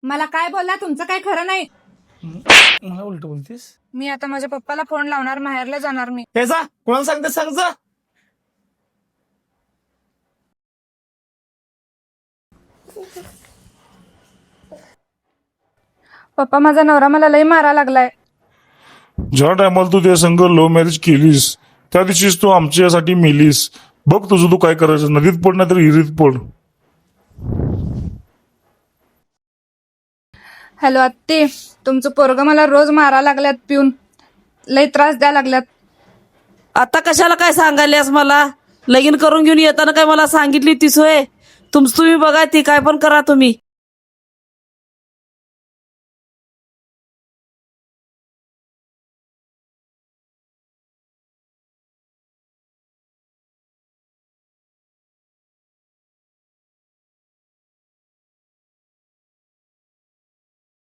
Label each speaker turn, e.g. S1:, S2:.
S1: मला काय बोलला तुमचं काय खरं नाही.
S2: मला उलट बोलतेस.
S1: मी आता माझ्या पप्पाला फोन लावणार, माहेरला जाणार मी.
S2: हे जा, कोणाला सांगते सांग जा.
S1: पप्पा माझा नवरा मला लई मारा लागलाय.
S3: ज्या टायमाला तू त्या संघ लव्ह मॅरेज केलीस त्या दिवशीच तू आमच्यासाठी मेलीस. बघ तुझं तू काय करायचं, नदीत पड नाही तर विहिरीत पड.
S1: हॅलो आत्ती, तुमचं पोरग मला रोज मारा लागल्यात, पिऊन लई त्रास द्या लागल्यात.
S4: आता कशाला काय सांगायल्यास मला? लगीन करून घेऊन येताना काय मला सांगितली तीच होय? तुम्ही बघा ती काय पण करा तुम्ही.